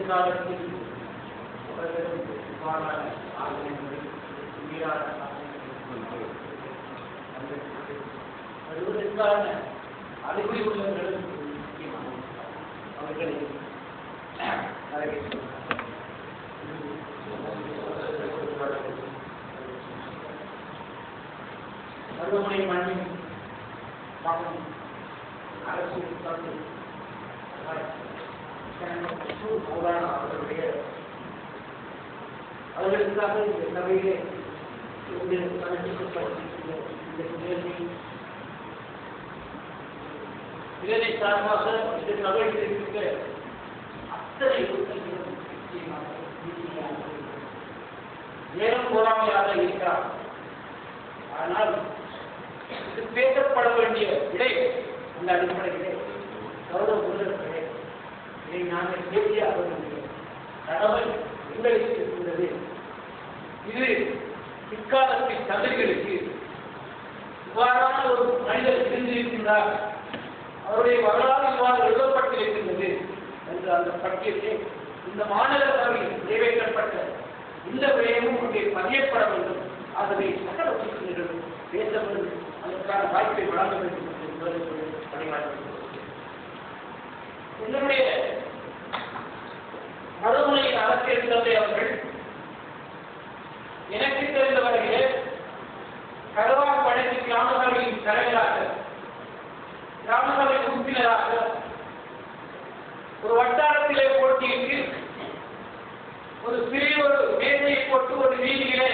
எதிர்காலத்தில் அவர்களும் இவ்வாறான ஆகியங்களை உயிரான வருவதற்கான அறிகுறி உள்ளவர்களும் முக்கியமானது. அவர்களை மருதமனை மண்ணின் மகன் அரசியல் தந்து அவர்களுக்காக இந்த சபையிலே இதனை சார்பாக இந்த சபையில் இருக்கின்ற அத்தனை நேரம் போராமையாக இருக்கிறார். ஆனால் இது பேசப்பட வேண்டிய விடை அந்த அடிப்படையிலே கௌரவ உள்ளது. இதை நாங்கள் பேசியாக வேண்டிய கடமை எங்களுக்கு இருக்கின்றது. இது பிற்காலத்தில் தமிழர்களுக்கு இவ்வாறான ஒரு மனிதர் இருந்திருக்கின்றார், அவருடைய வரலாறு இவ்வாறு எழுதப்பட்டிருக்கின்றது என்று அந்த பட்டியலே இந்த மாநகர சபையில் நிறைவேற்றப்பட்ட இந்த விடயமும் அங்கே பதியப்பட வேண்டும். ஆகவே சகல உறுப்பினர்கள் பேச வேண்டும், அதற்கான வாய்ப்பை வழங்க வேண்டும் என்பதை பணியாற்ற என்னுடைய மருதமனையின் அரசியல் தந்தை அவர்கள் எனக்கு தெரிந்த வரையிலே கருவாப்படைக்கு கிராம சபையின் தலைவராக, கிராம சபை உறுப்பினராக ஒரு வட்டாரத்திலே போட்டியிட்டு ஒரு சிறிய ஒரு மேதையை போட்டு ஒரு வீதியிலே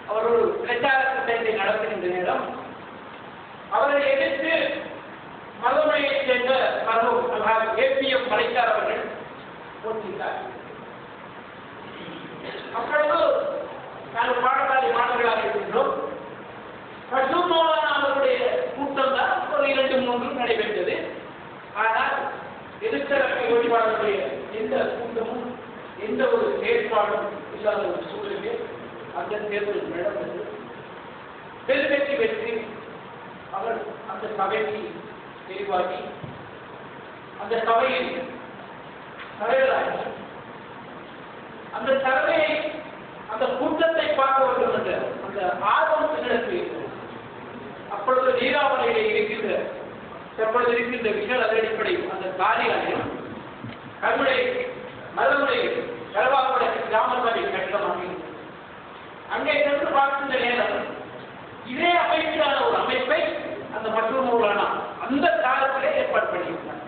அவர் ஒரு பிரச்சார திட்டத்தை நடத்துகின்ற நேரம் அவரை எதிர்த்து மருதமனையைச் சேர்ந்த ஏபிஎம் மலைக்கார் அவர்கள் போட்டியிட்டார். அப்பொழுது நாங்கள் பாடசாலை மாணவர்களாக இருக்கின்றோம். அவருடைய கூட்டம் தான் ஒரு 2-3 நடைபெற்றது. ஆனால் எதிர்த்தரப்பு வழிபாடுடைய எந்த கூட்டமும் எந்த ஒரு செயற்பாடும் இல்லாத ஒரு சூழலில் அந்த தேர்தல் நடந்தது. பெருவெற்றி பெற்று அவர் அந்த சபைக்கு தெரிவாகி அந்த சபையில் தலைவராகி அந்த சபையை அந்த கூட்டத்தை பார்க்க வேண்டும் என்ற அந்த ஆர்வம் திட்டத்தில் இருக்கிறது. அப்பொழுது நீராவணையிலே இருக்கின்ற எப்பொழுது இருக்கின்ற விஷயம் அடிப்படையில் அந்த காரியாலயம் கருமுனை மருதமனை கருவாப்படை கிராம சபை கட்டமாக அங்கே சென்று பார்க்கின்ற நேரம் இதே அமைப்பிலான ஒரு அமைப்பை அந்த மற்றொரு அந்த காலத்திலே ஏற்பாடு பண்ணியிருந்தார்.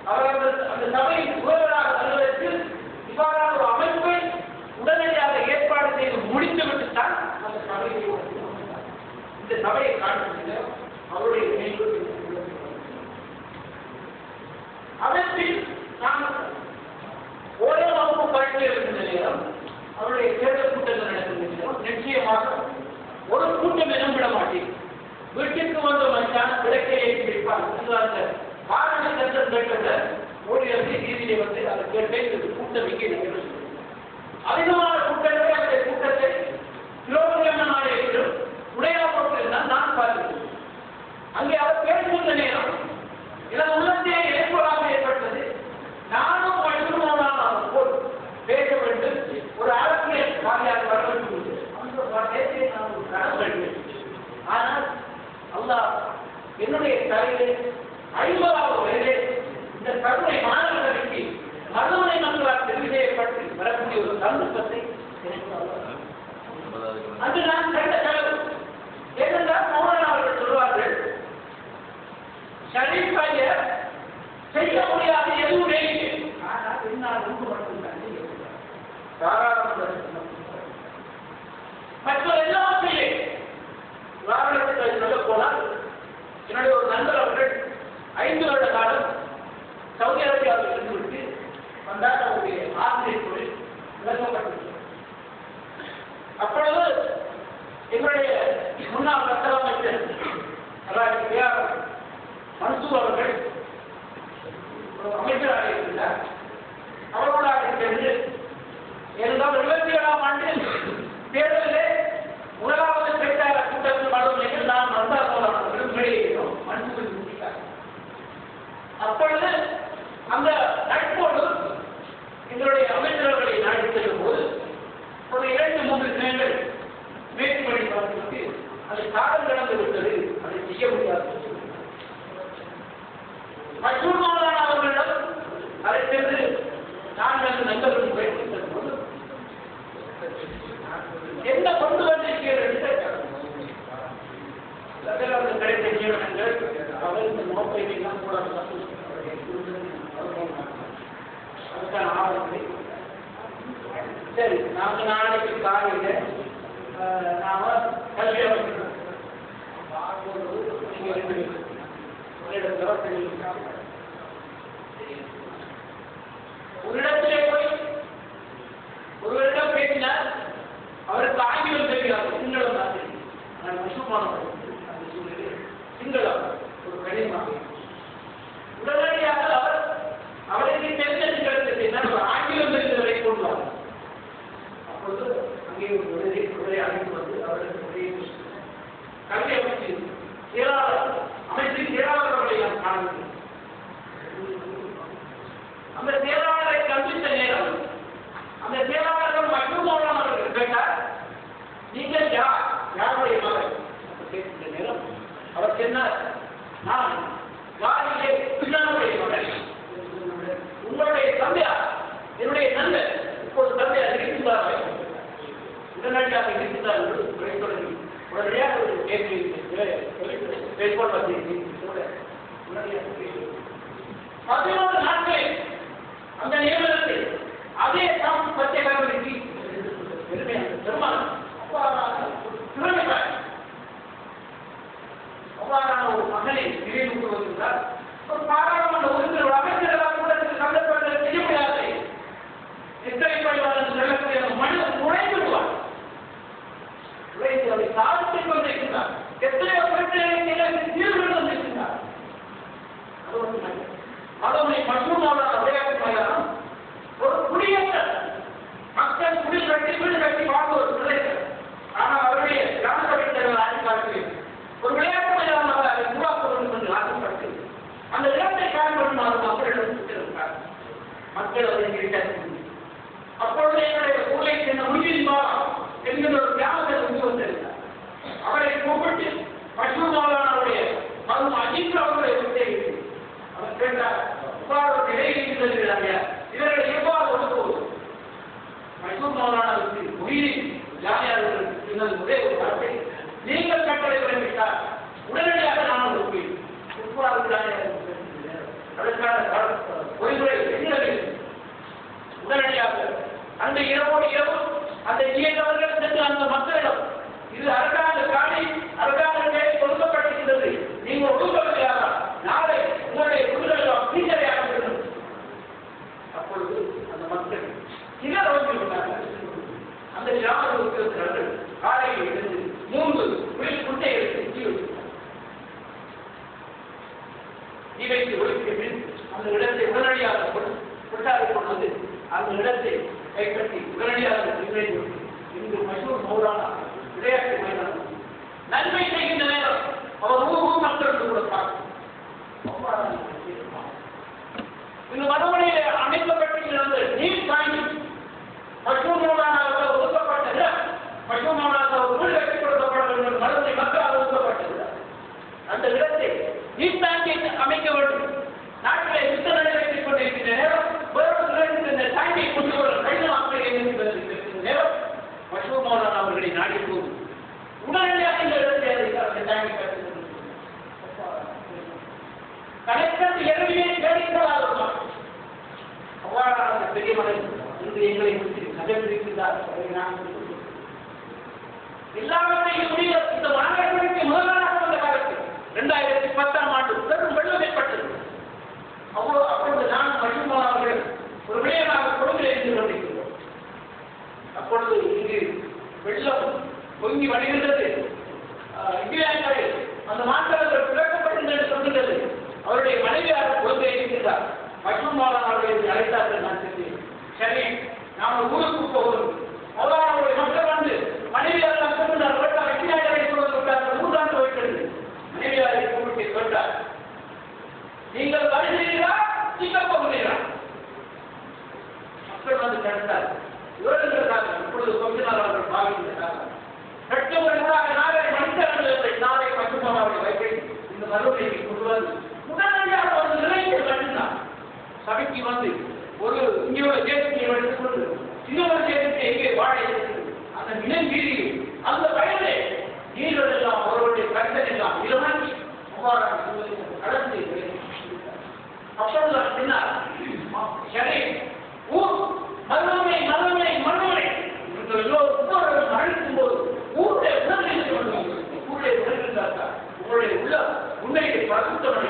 அவர் அந்த சபையின் முதல்வராக வருவதற்கு இவ்வாறான ஒரு அமைப்பை உடனடியாக ஏற்பாடு செய்து முடித்துவிட்டு தான் அந்த சபையை இந்த சபையை காட்டுகின்ற அவருடைய நினைவு அமைப்பில் நாம் ஒரே வகுப்பு பயிற்சி இருக்கின்ற நேரம் அவருடைய தேர்தல் கூட்டங்கள் நடக்கின்ற நேரம் நிச்சயமாக ஒரு கூட்டம் எனும் விட மாட்டேன். வீட்டிற்கு வந்த மனுஷான விளக்கை ஏற்றி வைப்பார். அந்த காரண சட்டம் கேட்கிற ஊழியர்களை நீதியை வந்து அதை கேட்டு கூட்டம் இங்கே நிகழ்ச்சி அதிகமான கூட்டங்களை அந்த கூட்டத்தை கிலோமீட்டர் நாளையிலும் உடையாப்பட்டிருந்தால் நான் பார்க்கிறேன். அங்கே அவர் பேசுகின்ற நேரம் எனது உள்ளத்தையே ஏற்படாக ஏற்பட்டது. நானும் மட்டும் போல் பேச வேண்டும், ஒரு அரசியல் வாரியாக வர வேண்டும். அந்த பேச்சை நான் ஒரு கடமை. ஆனால் அல்லாஹ் என்னுடைய தலையிலே 50வது வயதிலே இந்த கருணை மாணவர்களுக்கு மருதமனை மக்களால் தெரிவு செய்யப்பட்டு வரக்கூடிய ஒரு சந்தர்ப்பத்தை அது நான் கண்ட கனவு. ஏனென்றால் மௌலானா அவர்கள் சொல்வார்கள், ஷரீஃபாய செய்ய முடியாத எதுவுமே இல்லை. ஆனால் என்னால் ஒன்று மட்டும்தான் மற்ற எல்லாவற்றையே உதாரணத்துக்கு சொல்ல போனால் என்னுடைய ஒரு நண்பர் அவர்கள் 5 வருட காலம் சவுதி அரேபியாவில் இருந்துவிட்டு வந்தால் அவருடைய ஆசிரியர் தொழில் விளக்கப்பட்டிருக்கிறது. அப்பொழுது எங்களுடைய முன்னாள் சட்ட அமைச்சர் மன்சூர் அவர்கள் ஒரு அமைச்சராக இருந்தார். அவர்களாக சேர்ந்து இருந்தால் 27ஆம் ஆண்டு தேர்தலிலே முதலாவது பிரச்சார கூட்டத்தில் மருதமனையில் நாம் வெளியேறினோம். மன்சூர் அப்பொழுது அந்த நட்போடு எங்களுடைய அது காலம் கடந்து விட்டது, அதை செய்ய முடியாது. மற்றொரு அவர்களிடம் அதை சென்று நான் அந்த நண்பர்கள் பேசித்த போது என்ன கொண்டு வந்திருக்கிறீர்கள் என்று கேட்டார். கிடைத்த ஜீவனங்கள் அவர் இந்த நோக்கை எல்லாம் கூட அதுக்கான ஆவணங்களை சரி நாங்கள் நாளைக்கு காலையில் நாம கல்வி அமைக்கிறோம். ஒரு இடத்திலே போய் ஒருவரிடம் பேசினார். அவருக்கு ஆங்கிலம் தெரியாது, சிங்களம் தான் தெரியும். நான் முஸ்லிமானவர் சிங்களம் ஒரு கடிதமாக உடனடியாக அவருக்கு தெரிஞ்ச சிங்களத்தை ஆங்கிலம் தெரிந்தவரை கொண்டுவார். அப்பொழுது அங்கே ஒரு உடலை அழைத்து வந்து அவர்களுக்கு கல்வி அமைச்சு அமைச்சின் செயலாளர்களை நாம் காணவில்லை. அந்த செயலாளரை கண்டித்த நேரம் அந்த செயலாளர்கள் மற்றும் அவர்கள் கேட்டார், நீங்கள் யாருடைய மகள் கேட்கின்ற நேரம் அவர் சொன்னார், நான் யாரிலே பின்னானுடைய மகள். உங்களுடைய தந்தையார் என்னுடைய நண்பர் இப்போது தந்தையார் இருக்கிறார்கள். உடனடியாக இருக்கிறார் என்று தொடங்கி உடனடியாக ஒரு கேள்வி பேஸ்பால் பற்றி 11 நாட்களில் அந்த நியமனத்தில் அதே தாம் சத்தியகாரனுக்கு பெருமாள் அவ்வாறான ஒரு மகனை நினைவு கொள்வதால் ஒரு பாராளுமன்ற உறுப்பினர் அமைச்சர்களால் கூட சந்தர்ப்பங்கள் செய்ய முடியாது. எத்தனை பணியாளர் செல்லக்கூடிய மனிதன் நுழைந்து விடுவார். அதை சாதித்துக் கொண்டிருக்கிறார். எத்தனையோ பிரச்சனைகளை தீர்வு வந்திருக்கிறார். அதனை மற்றும் விளையாட்டு ஒரு குடியேற்ற மக்கள் குடி கட்டி வீடு கட்டி வாழ்ந்த ஒரு பிரதேசம். ஆனால் அவருடைய கிராம சபை தலைவர் ஆட்சி காலத்தில் ஒரு விளையாட்டு மைதானமாக அதை உருவாக்க வேண்டும் என்று ஆசைப்பட்டு அந்த இடத்தை காரணப்படுமாறு மக்களிடம் இருக்கிறார். மக்கள் அதை கிடைக்க அப்பொழுது என்னுடைய ஊரை சேர்ந்த முன்னின் என்கிற ஒரு கிராமத்தில் கொண்டு வந்திருந்தார். அவரை கூப்பிட்டு பசுமாவனுடைய மரும அஜித் அவர்களை விட்டு அவர் கேட்டார், இவ்வாறு நிலையிருக்கிறாங்க இவர்களை எவ்வாறு ஒதுக்குவது? பசுமாவனுக்கு உயிரின் ஜாலியாளர்கள் சொன்னது ஒரே ஒரு வார்த்தை, நீங்கள் கட்டளை பிறப்பித்தால் உடனடியாக நான் ஒதுக்குவேன். அதற்கான பொய்முறை உடனடியாக அந்த இரவோடு இரவு அந்த இயக்கவர்கள் சென்று அந்த மக்களிடம் இது அரசாங்க காணி அரசாங்க கொடுக்கப்பட்டிருக்கிறது, நீங்கள் ஒடுக்கவில்லையா நாளை உங்களுடைய விடுதலை தீச்சரையாக வேண்டும். அப்பொழுது அந்த மக்கள் சிலர் ரோகிவிட்டார்கள். அந்த கிராம உறுப்பினர்கள் காலையில் இருந்து 3 குட்டை எடுத்து இவைக்கு ஒழிக்க பின் அந்த இடத்தை உடனடியாக கொட்டாரை கொண்டது. அந்த இடத்தை கைப்பற்றி உடனடியாக இங்கு மசூர் மௌலானா விளையாட்டு மைதானம் நன்மை செய்கின்ற நேரம் அவர் ஊர் மக்களுக்கு கொடுப்பார். இந்த மறுமொழியிலே அமைக்கப்பட்டிருந்த நீர் தாங்கி மசூர் மௌலானாவுக்கு ஒதுக்கப்பட்டது. மசூர் மௌலானாவுக்கு வீடு கட்டிக் கொடுக்கப்பட வேண்டும் மறுமொழி மக்களால் ஒதுக்கப்பட்டது. அந்த இடத்தை நீர் தாங்கி அமைக்க வேண்டும். நாட்டிலே யுத்த நடைபெற்றுக் கொண்டிருக்கின்ற நேரம் வேறொரு தாங்கி கொண்டு வர கடினமாக நேரம் மசூர் மௌலானா அவர்களை நாடி போகும் உடனடியாக இந்த இடத்தை தாங்கி கலெக்டர் இரவிலே கேட்கிறார். அவ்வாறான பெரிய மலை இன்று எங்களை நகர்ந்திருக்கிறார். எல்லாவற்றையும் முடிய இந்த மாநகரத்திற்கு முதலாக வந்த காலத்தில் 2010ஆம் ஆண்டு பெரும் வெள்ளம் ஏற்பட்டது. அப்பொழுது நான் மசூர் அவர்கள் ஒரு விடயமாக கொடுத்து எழுந்து கொண்டிருக்கிறோம். அப்பொழுது இங்கு வெள்ளம் பொங்கி வருகின்றது. இங்கிலாந்தில் அந்த மாற்றங்கள் பிறக்கப்பட்டது சொல்கின்றது. அவருடைய மனைவியாக கொண்டு இருக்கின்றார். மசூர் அவர்களை அழைத்தார்கள். நான் தெரியும், சரி நாம் ஊருக்கு போகிறோம். அவருடைய மக்கள் வந்து மனைவியார் சொல்கிறார், இங்கிலாண்டை சொல்வது விட்டார்கள். 3 ஆண்டு போயிட்டது. மனைவியாரை கூப்பிட்டு கேட்டார், நீங்கள் வருகிறீர்களா நீங்கள் போகிறீர்களா? மக்கள் வந்து கேட்டார். இவர்கள் இப்பொழுது கொஞ்ச நாள் அவர்கள் பாவிக்கிறார்கள். 8 நாளை மனிதர்கள் அவ்வாறான சூழ்நிலை நடந்து அப்பொழுது பின்னால் சரி ஊர் மருமனை மருமனை மருமனை எல்லோரும் அழைக்கும் போது ஊருடைய ஊருடைய உணர்கின்றார்கள் உங்களுடைய உள்ள உண்மையை பரிசுத்தம்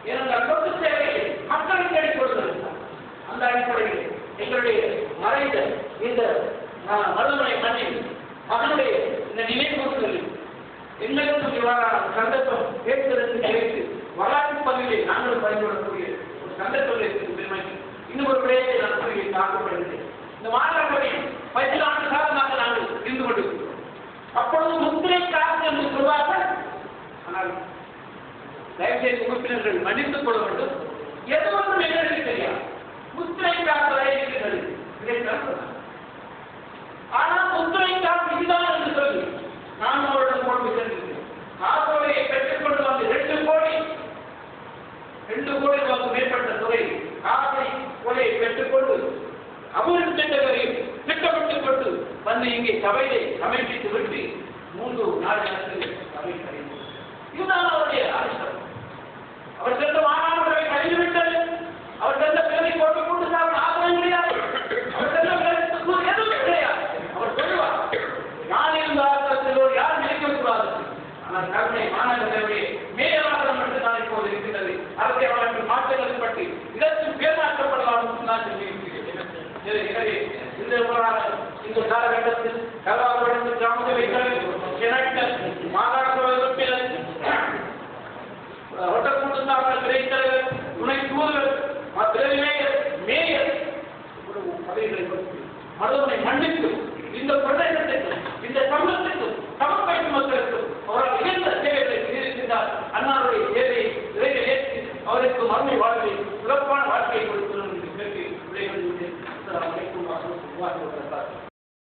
ஏனென்றால் சொத்து சேவையை மக்களை தேடிக் கொள்கிறார். அந்த அடிப்படையில் எங்களுடைய மறைந்த இந்த மருமனை மண்ணில் மகனுடைய இந்த நினைவுகளில் எங்களுக்கு இவ்வாறான சந்தர்ப்பம் கேட்கிறது கேட்டு வரலாற்று பகுதியை நாங்கள் பயன்படக்கூடிய ஒரு சந்தர்ப்பம் இருக்கிறது. இன்னும் ஒரு விடயத்தை நான் கூறியை தாக்கப்படுகிறேன். இந்த மாநகரில் 10 ஆண்டு காலமாக நாங்கள் இருந்து கொண்டிருக்கிறோம். அப்பொழுது முத்திரை காசு என்று சொல்வார்கள். ஆனால் தயவுசெய்து உறுப்பினர்கள் மன்னித்துக் கொள்ள வேண்டும். எதுவும் எங்களுக்கு தெரியாது. முத்திரை காசு இருக்கிறது ஆனால் முத்திரை காசு இதுதான் என்று சொல்லி நான் அவரிடம் கொண்டு சென்றிருக்கிறேன். காசோலையை பெற்றுக் கொண்டு வந்து 2 கோடி மேற்பட்ட துறை காசை கொலையை பெற்றுக்கொண்டு அபிவிருத்தி திட்டங்களையும் திட்டமிட்டுக் கொண்டு வந்து இங்கே சபையை அமைப்பித்து விட்டு 3-4 நேரத்தில் சபை கழிவு. இதுதான் அவருடைய ஆசிரம். அவர் சென்ற மாணவர்களை கழிந்துவிட்டது. அவர் சென்ற பிறரை போட்டுக் கொண்டு சாப்பிட ஆசிரம் கிடையாது. அவர் சென்ற பிறகு எதுவும் கிடையாது. அவர் சொல்லுவார், நான் இருந்த ஆசிரத்திலோ யார் நினைக்கக்கூடாது. ஆனால் கருணை மாநகரங்களுடைய மேலாசிரம் மட்டும்தான் இப்போது இருக்கின்றது. அரசை அவர்கள் மாற்றங்கள் பற்றி இதற்கு பேராக்கப்படலாம் நான் சொல்லியிருக்கிறேன். எனவே இந்த காலகட்டத்தில் கலாபுரத்தில் கிராமசபைகள் செனட்டர் மாகாண உறுப்பினர் ஒட்டக்கூட்டுத்தார்கள் திரைத்தலைவர் துணை தூதர் மேயர் பதவிகளை மருதனை மன்னித்து இந்த பிரதேசத்திற்கு இந்த சமூகத்திற்கும் தமிழ் பயிற்சி மக்களுக்கும் அவரால் இழந்த சேவைகளை செய்திருக்கின்றார். அன்னாருடைய சேவையை விரைவில் ஏற்று அவருக்கு மறுமை வாழ்வை சிறப்பான வாழ்க்கையை கொடுக்கிறோம் என்று கேட்டு விடைபெறுகிறேன்.